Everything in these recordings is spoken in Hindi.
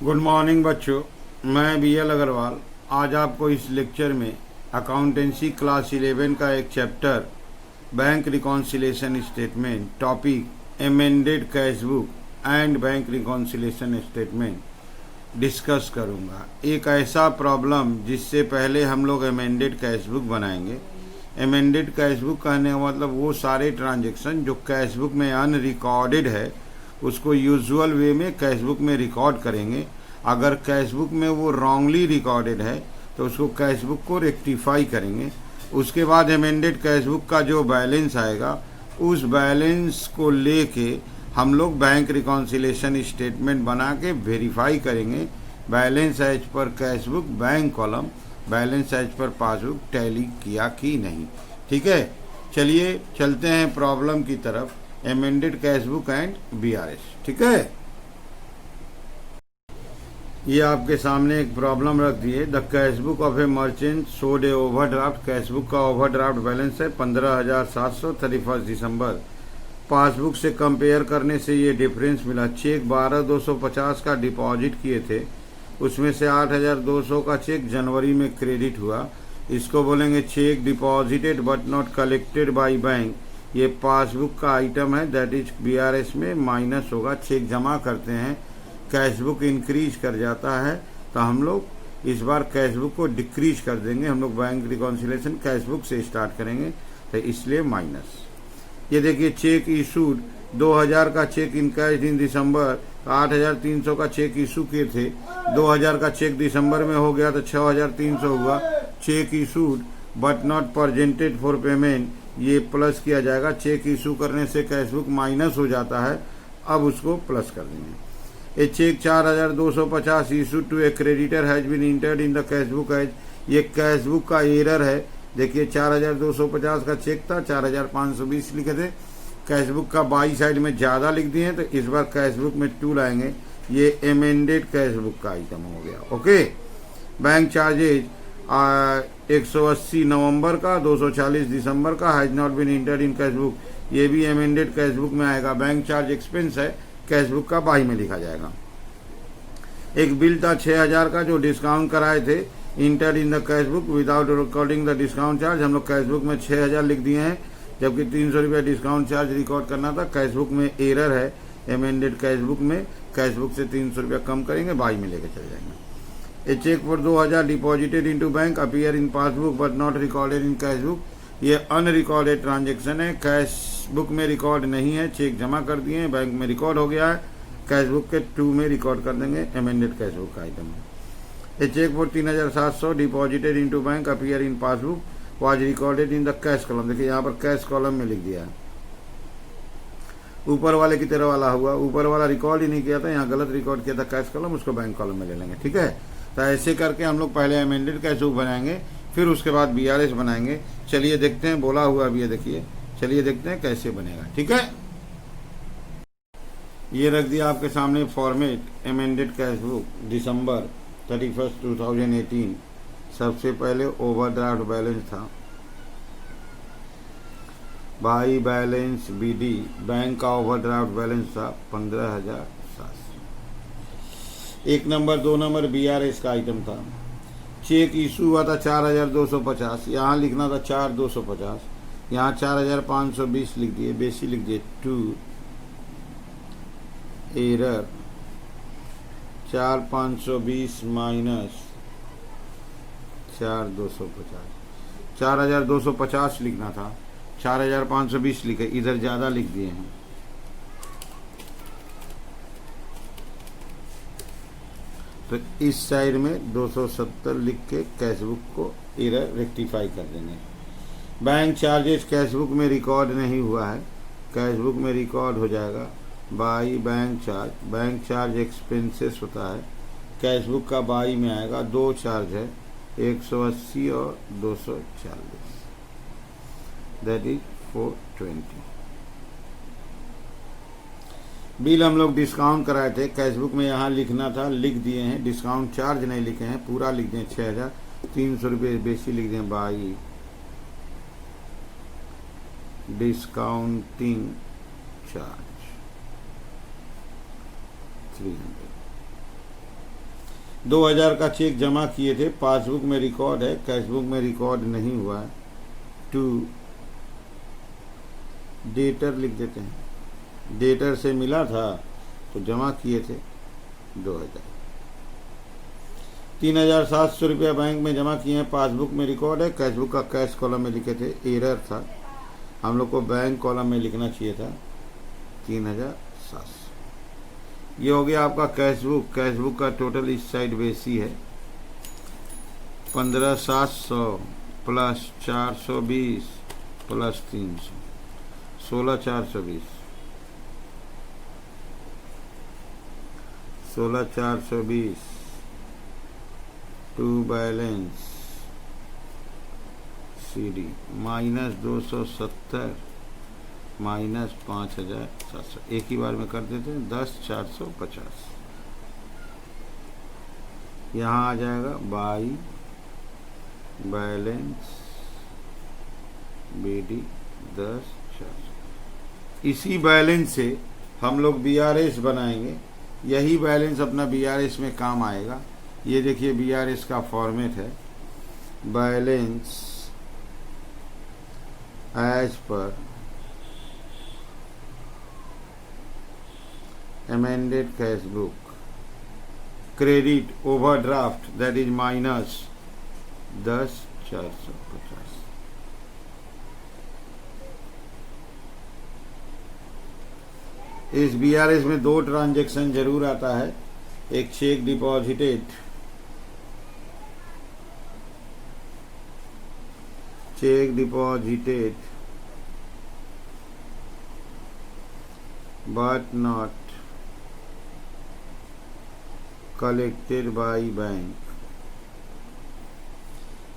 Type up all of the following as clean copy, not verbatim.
गुड मॉर्निंग बच्चों, मैं BL अग्रवाल आज आपको इस लेक्चर में अकाउंटेंसी क्लास 11 का एक chapter bank reconciliation statement topic amended cash book and bank reconciliation statement discuss करूंगा। एक ऐसा प्रॉब्लम जिससे पहले हम लोग एमेंडेड कैश बुक बनाएंगे। एमेंडेड कैश बुक कहने का मतलब वो सारे ट्रांजेक्शन जो कैश बुक में अनरिकॉर्डेड है उसको यूजुअल वे में कैश बुक में रिकॉर्ड करेंगे। अगर कैश बुक में वो रॉन्गली रिकॉर्डेड है तो उसको कैश बुक को रेक्टिफाई करेंगे। उसके बाद एमेंडेड कैश बुक का जो बैलेंस आएगा उस बैलेंस को लेके हम लोग बैंक रिकॉन्सिलेशन स्टेटमेंट बना के वेरीफाई करेंगे balance as per cash book bank column, balance as per passbook tally किया कि नहीं। ठीक है, चलिए चलते हैं प्रॉब्लम की तरफ। Amended cash book and BRS। ठीक है, ये आपके सामने एक प्रॉब्लम रख दी है। The cash book of A merchant showed A overdraft. Cash book का ओवरड्राफ्ट बैलेंस है 15,700 31 दिसंबर। पासबुक से कंपेयर करने से ये डिफरेंस मिला। चेक 12,250 का डिपॉजिट किए थे, उसमें से 8,200 का चेक जनवरी में क्रेडिट हुआ। इसको बोलेंगे check deposited but not collected by bank. ये पासबुक का आइटम है, दैट इज BRS में माइनस होगा। चेक जमा करते हैं, कैश बुक इंक्रीज कर जाता है तो हम लोग इस बार कैश बुक को डिक्रीज कर देंगे। हम लोग बैंक रिकॉन्सिलेशन कैश बुक से स्टार्ट करेंगे तो इसलिए माइनस। ये देखिए चेक इशूड 2,000 का चेक इनकैश इन दिसंबर, 8,300 का चेक इशू किए थे। 2,000 का चेक दिसंबर में हो गया तो 6,300 हुआ। Check issued but not presented for payment, ये प्लस किया जाएगा। चेक इशू करने से कैश बुक माइनस हो जाता है, अब उसको प्लस कर देंगे। A cheque 4,250 issue to a creditor has been entered in the cash book as. ये कैश बुक का एरर है। देखिए 4,250 का चेक था, 4,520 लिखे थे। कैश बुक का बाई साइड में ज्यादा लिख दिए तो इस बार कैश बुक में 2 लाएंगे। ये एमेंडेड कैश बुक का आइटम हो गया। ओके, बैंक चार्जेज 180 नवंबर का, 240 दिसंबर का has not been entered in cash book. ये भी एमेंडेड कैश बुक में आएगा। बैंक चार्ज एक्सपेंस है, कैश बुक का बाई में लिखा जाएगा। एक बिल था 6,000 का जो डिस्काउंट कराए थे, entered in the cash book without recording the discount charge. हम लोग कैश बुक में 6,000 लिख दिए हैं, जबकि 300 रुपया डिस्काउंट चार्ज रिकॉर्ड करना था। कैश बुक में एरर है। एमेंडेड कैश बुक में कैश बुक से 300 रुपया कम करेंगे, बाई में लेके चले जाएंगे। A cheque for 2,000 deposited into bank appear in passbook but not recorded in cash book. ये अनरिकॉर्डेड ट्रांजेक्शन है, कैश बुक में रिकॉर्ड नहीं है। चेक जमा कर दिए हैं, बैंक में रिकॉर्ड हो गया है, कैश बुक के 2 में रिकॉर्ड कर देंगे। एमेंडेड कैश बुक का आइटम है। A cheque for 3,700 deposited into bank appear in passbook was recorded in the cash column. देखिए यहाँ पर कैश कॉलम में लिख दिया है, ऊपर वाले की तरह वाला हुआ। ऊपर वाला रिकॉर्ड ही नहीं किया था, यहाँ गलत रिकॉर्ड किया था कैश कॉलम, उसको बैंक कॉलम में ले लेंगे। ठीक है, तो ऐसे करके हम लोग पहले एमेंडेड कैश बुक बनाएंगे, फिर उसके बाद BRS बनाएंगे। चलिए देखते हैं, बोला हुआ अभी ये देखिए, चलिए देखते हैं कैसे बनेगा। ठीक है, ये रख दिया आपके सामने फॉर्मेट एमेंडेड कैश बुक दिसंबर 31, 2018। सबसे पहले ओवरड्राफ्ट बैलेंस था, बाई बैलेंस BD, बैंक का ओवरड्राफ्ट बैलेंस था 15,700। 1 नंबर 2 नंबर BRS का आइटम था। चेक इशू हुआ था 4,250, यहाँ लिखना था 4,250, यहाँ 4,520 लिख दिए, बेसी लिख दिए 2, एरर 4,520 माइनस 4,250, 4,250 लिखना था, 4,520 लिखे, इधर ज्यादा लिख दिए हैं। तो इस साइड में 270 लिख के कैश बुक को एरर रेक्टिफाई कर देंगे। बैंक चार्जेस कैश बुक में रिकॉर्ड नहीं हुआ है, कैश बुक में रिकॉर्ड हो जाएगा by bank charge. Bank charge expenses होता है, कैश बुक का बाई में आएगा। 2 चार्ज है, 180 और 240, दैट इज 420। बिल हम लोग डिस्काउंट कराए थे, कैश बुक में यहाँ लिखना था, लिख दिए हैं। डिस्काउंट चार्ज नहीं लिखे हैं, पूरा लिख दें 6,300 रुपये, बेसी लिख दें बाई डिस्काउंटिंग चार्ज 300। 2000 का चेक जमा किए थे, पासबुक में रिकॉर्ड है, कैशबुक में रिकॉर्ड नहीं हुआ है। टू डेटर लिख देते हैं, डेटर से मिला था तो जमा किए थे 2000। 3700 रुपया बैंक में जमा किए हैं, पासबुक में रिकॉर्ड है, कैशबुक का कैश कॉलम में लिखे थे, एरर था, हम लोग को बैंक कॉलम में लिखना चाहिए था 3700। ये हो गया आपका कैशबुक। कैशबुक का टोटल इस साइड बेसी है 15700 plus 420 plus 300, 16420, 16420 to balance CD minus 270 minus 5700, एक ही बार में कर देते हैं 10,450। यहाँ आ जाएगा बाई बैलेंस BD 10,400। इसी बैलेंस से हम लोग BRS बनाएंगे, यही बैलेंस अपना BRS में काम आएगा। ये देखिए BRS का फॉर्मेट है, balance as per amended cashbook, credit overdraft that is minus 10,450। इस BRS में 2 ट्रांजैक्शन जरूर आता है, एक cheque deposited, but not collected by bank.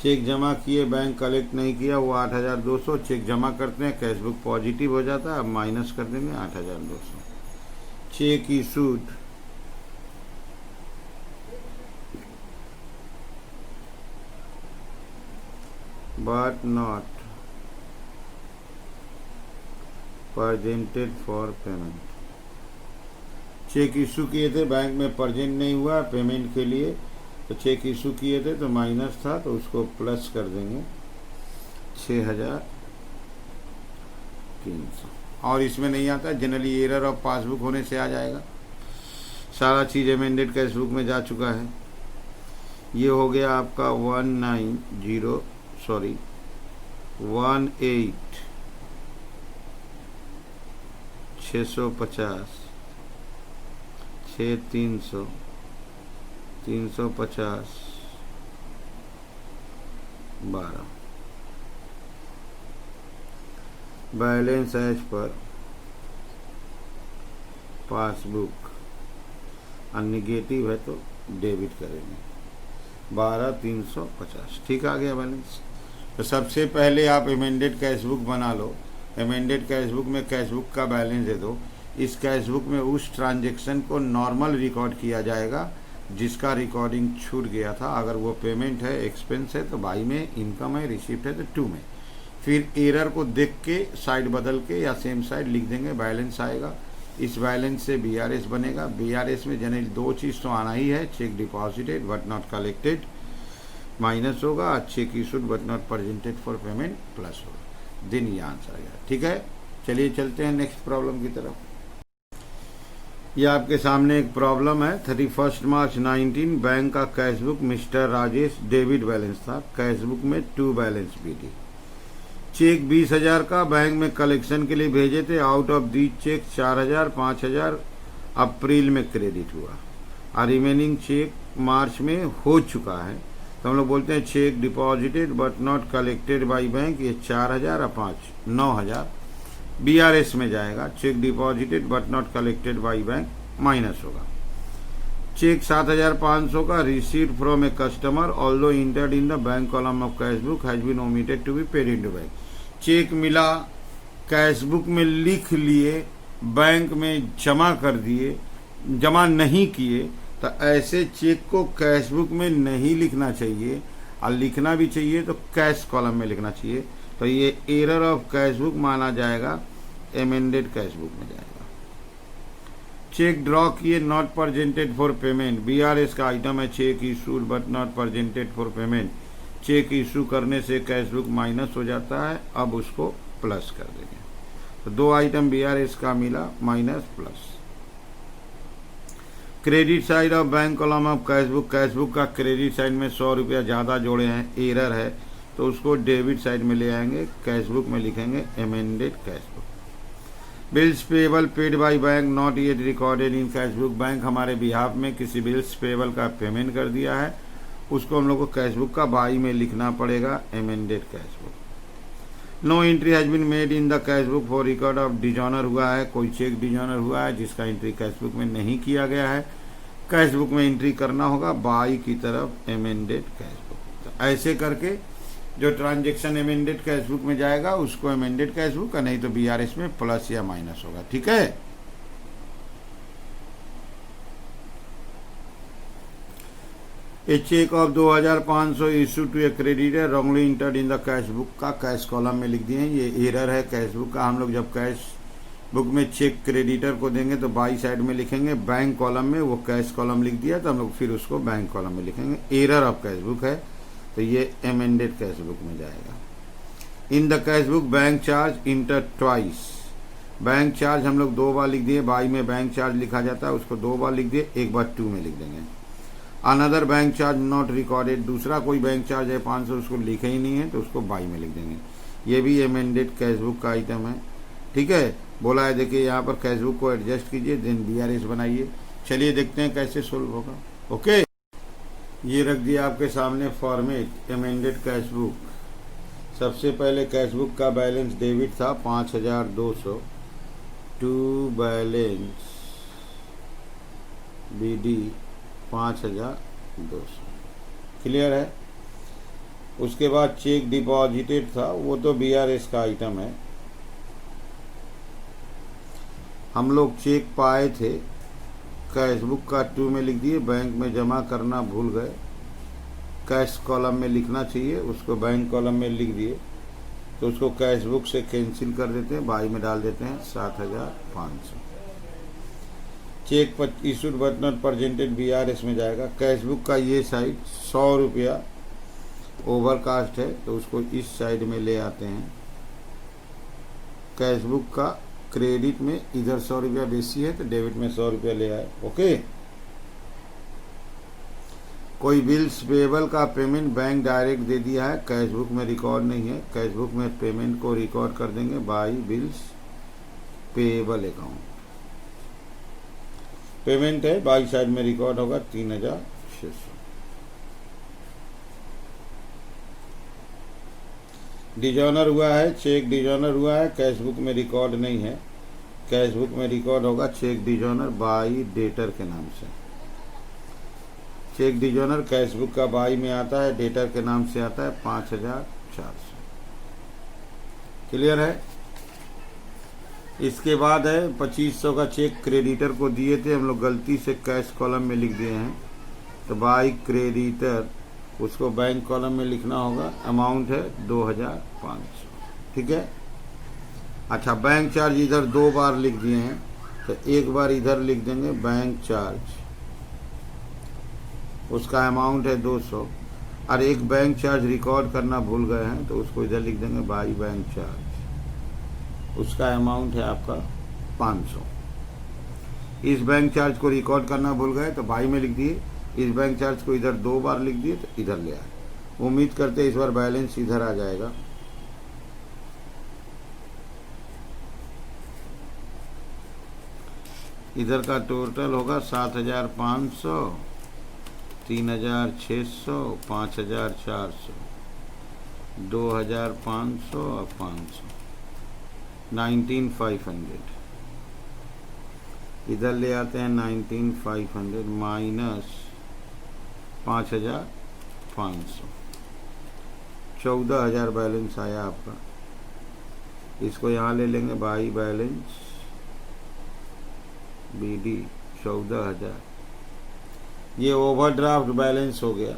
Cheque जमा किए, बैंक कलेक्ट नहीं किया, वो 8,200। चेक जमा करते हैं, कैशबुक पॉजिटिव हो जाता है, अब माइनस कर देंगे 8,200। Cheque issued, but not presented for payment. Cheque issue किए थे, बैंक में प्रेजेंट नहीं हुआ पेमेंट के लिए, तो चेक इशू किए थे तो माइनस था, तो उसको प्लस कर देंगे 6,300। और इसमें नहीं आता, जनरली एरर ऑफ पासबुक होने से आ जाएगा। सारा चीज़ अमेंडेड कैशबुक में जा चुका है। ये हो गया आपका 18,650, 6,300, 350, 12। बैलेंस एज पर पासबुक, और निगेटिव है तो डेबिट करेंगे 12,350। ठीक आ गया बैलेंस। तो सबसे पहले आप अमेंडेड कैशबुक बना लो। अमेंडेड कैशबुक में कैशबुक का बैलेंस दे दो। इस कैशबुक में उस ट्रांजैक्शन को नॉर्मल रिकॉर्ड किया जाएगा जिसका रिकॉर्डिंग छूट गया था। अगर वो पेमेंट है, एक्सपेंस है तो बाई में, इनकम है, रिसिप्ट है तो टू में। फिर एरर को देख के साइड बदल के या सेम साइड लिख देंगे, बैलेंस आएगा। इस बैलेंस से BRS बनेगा। BRS में जनरली 2 चीज़ तो आना ही है, cheque deposited but not collected minus होगा, cheque issued but not presented for payment plus होगा। दिन ये आंसर आएगा। ठीक है, चलिए चलते हैं नेक्स्ट प्रॉब्लम की तरफ। ये आपके सामने एक प्रॉब्लम है। 31 मार्च 19 बैंक का cashbook mister Rajesh debit balance था, कैशबुक में टू बैलेंस BD। चेक 20,000 का बैंक में कलेक्शन के लिए भेजे थे। आउट ऑफ दी चेक 4,000, 5,000 अप्रैल में क्रेडिट हुआ और रिमेनिंग चेक मार्च में हो चुका है। तो हम लोग बोलते हैं cheque deposited but not collected by bank. ये 4,000 और 5, 9,000 BRS में जाएगा। Cheque deposited but not collected by bank minus होगा। चेक 7,500 का received from a customer although entered in the bank column of cashbook has been omitted to be paid into bank. Cheque मिला, कैशबुक में लिख लिए, बैंक में जमा कर दिए, जमा नहीं किए, तो ऐसे चेक को कैशबुक में नहीं लिखना चाहिए, और लिखना भी चाहिए तो कैश कॉलम में लिखना चाहिए। तो ये एरर ऑफ कैशबुक माना जाएगा, अमेंडेड कैशबुक में जाएगा। चेक ड्रॉ किए, not presented for payment. BRS का आइटम है cheque issued but not presented for payment. Cheque issue करने से कैश बुक माइनस हो जाता है, अब उसको प्लस कर देंगे। तो दो आइटम बीआरएस का मिला, minus plus. Credit side of bank column of cash book, cash book का क्रेडिट साइड में 100 रुपया ज़्यादा जोड़े हैं, एरर है, तो उसको डेबिट साइड में ले आएंगे, कैश बुक में लिखेंगे amended cash book. Bills payable paid by bank not yet recorded in cash book, bank हमारे बिहाफ में किसी बिल्स पेबल का पेमेंट कर दिया है, उसको हम लोग को कैश बुक का बाई में लिखना पड़ेगा, amended cash book. No entry has been made in the cash book for record of dishonour हुआ है, कोई चेक डिजॉनर हुआ है जिसका एंट्री कैश बुक में नहीं किया गया है, कैश बुक में एंट्री करना होगा बाई की तरफ अमेंडेड कैश बुक। तो ऐसे करके जो ट्रांजेक्शन अमेंडेड कैश बुक में जाएगा उसको अमेंडेड कैश बुक का, नहीं तो बीआरएस में प्लस या माइनस होगा। ठीक है, a cheque of 2500 issue to a creditor wrongly entered in the cash book का कैश कॉलम में लिख दिए। ये एरर है कैश बुक का। हम लोग जब कैश बुक में चेक क्रेडिटर को देंगे तो बाई साइड में लिखेंगे, बैंक कॉलम में वो कैश कॉलम लिख दिया तो हम लोग फिर उसको बैंक कॉलम में लिखेंगे। एरर ऑफ कैश बुक है तो ये अमेंडेड कैश बुक में जाएगा। इन the cash book bank charge inter twice, bank charge हम लोग 2 बार लिख दिए, बाई में बैंक चार्ज लिखा जाता है, उसको 2 बार लिख दिए, एक बार 2 में लिख देंगे। Another bank charge not recorded, दूसरा कोई बैंक चार्ज है 500 उसको लिखे ही नहीं है तो उसको बाई में लिख देंगे। ये भी अमेंडेड कैश बुक का आइटम है। ठीक है, बोला है देखिए यहाँ पर कैश बुक को एडजस्ट कीजिए देन बीआरएस बनाइए। चलिए देखते हैं कैसे सोल्व होगा। ओके, ये रख दिया आपके सामने फॉर्मेट अमेंडेड कैश बुक। सबसे पहले कैश बुक का बैलेंस डेबिट था 5200 टू बैलेंस बीडी 5200, क्लियर है। उसके बाद चेक डिपॉजिटेड था, वो तो बीआरएस का आइटम है। हम लोग चेक पाए थे, कैश बुक का 2 में लिख दिए, बैंक में जमा करना भूल गए, कैश कॉलम में लिखना चाहिए, उसको बैंक कॉलम में लिख दिए तो उसको कैश बुक से कैंसिल कर देते हैं, बाई में डाल देते हैं 7500। Check issued but not presented BRS में जाएगा। कैश बुक का ये साइड 100 रुपया ओवरकास्ट है तो उसको इस साइड में ले आते हैं। कैश बुक का क्रेडिट में इधर 100 रुपया बेसी है तो डेबिट में 100 रुपया ले आए। ओके, कोई बिल्स पेबल का पेमेंट बैंक डायरेक्ट दे दिया है, कैश बुक में रिकॉर्ड नहीं है, कैश बुक में पेमेंट को रिकॉर्ड कर देंगे by bills payable account. Payment है बाई साइड में रिकॉर्ड होगा 3600। डिजॉनर हुआ है, चेक डिजॉनर हुआ है, कैश बुक में रिकॉर्ड नहीं है, कैश बुक में रिकॉर्ड होगा चेक डिजॉनर बाई डेटर के नाम से। चेक डिजॉनर कैश बुक का बाई में आता है, डेटर के नाम से आता है 5400। क्लियर है। इसके बाद है 2500 का चेक क्रेडिटर को दिए थे, हम लोग गलती से कैश कॉलम में लिख दिए हैं तो बाई क्रेडिटर उसको बैंक कॉलम में लिखना होगा, अमाउंट है 2500। ठीक है। अच्छा, बैंक चार्ज इधर 2 बार लिख दिए हैं तो एक बार इधर लिख देंगे बैंक चार्ज, उसका अमाउंट है 200, और एक बैंक चार्ज रिकॉर्ड करना भूल गए हैं तो उसको इधर लिख देंगे बाई बैंक चार्ज, उसका अमाउंट है आपका 500। इस बैंक चार्ज को रिकॉर्ड करना भूल गए तो बाई में लिख दिए, इस बैंक चार्ज को इधर 2 बार लिख दिए तो इधर ले आए। उम्मीद करते इस बार बैलेंस इधर आ जाएगा। इधर का टोटल होगा 7500, 3600, 5400, 2500 और 500, 19500। इधर ले आते हैं 19500 माइनस 5500, 14000 बैलेंस आया आपका। इसको यहाँ ले लेंगे बाई बैलेंस बीडी 14000, ये ओवरड्राफ्ट बैलेंस हो गया।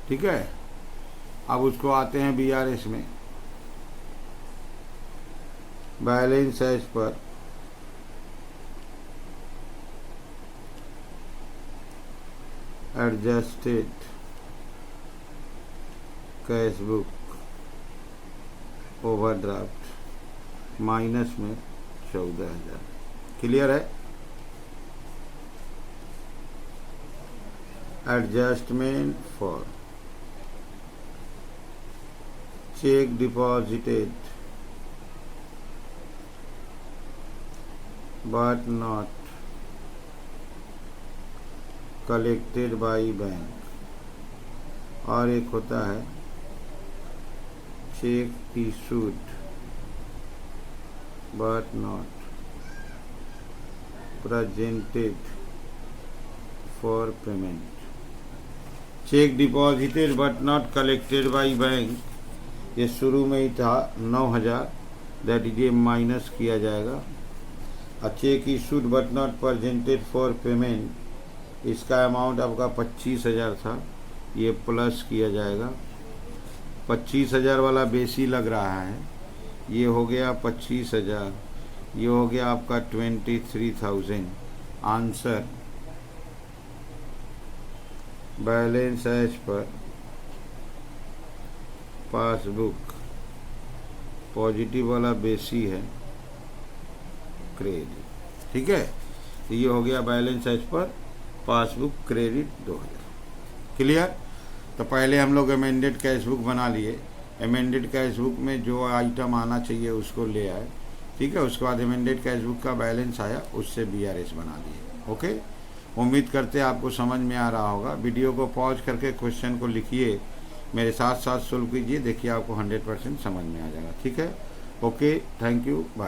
ठीक है। अब उसको आते हैं बीआरएस में, balance as per adjusted cash book overdraft minus में 14,000। क्लियर है? Adjustment for cheque deposited but not collected by bank, और एक होता है cheque issued but not presented for payment। Cheque deposited but not collected by bank, ये शुरू में ही था 9,000, दैट इज ये माइनस किया जाएगा। A cheque issued but not presented for payment, इसका अमाउंट आपका 25,000 था, ये प्लस किया जाएगा। 25,000 वाला बेसी लग रहा है, ये हो गया 25,000, ये हो गया आपका 23,000। Answer balance as per passbook, positive वाला बेसी है क्रेडिट। ठीक है, तो ये हो गया balance as per passbook credit 2000। Clear? तो पहले हम लोग अमेंडेड कैश बुक बना लिए, अमेंडेड कैश बुक में जो आइटम आना चाहिए उसको ले आए। ठीक है, उसके बाद अमेंडेड कैश बुक का बैलेंस आया, उससे BRS बना दिए। ओके, उम्मीद करते हैं आपको समझ में आ रहा होगा। वीडियो को पॉज करके क्वेश्चन को लिखिए, मेरे साथ साथ सोल्व कीजिए, देखिए आपको 100% समझ में आ जाएगा। ठीक है, ओके, थैंक यू, बाय।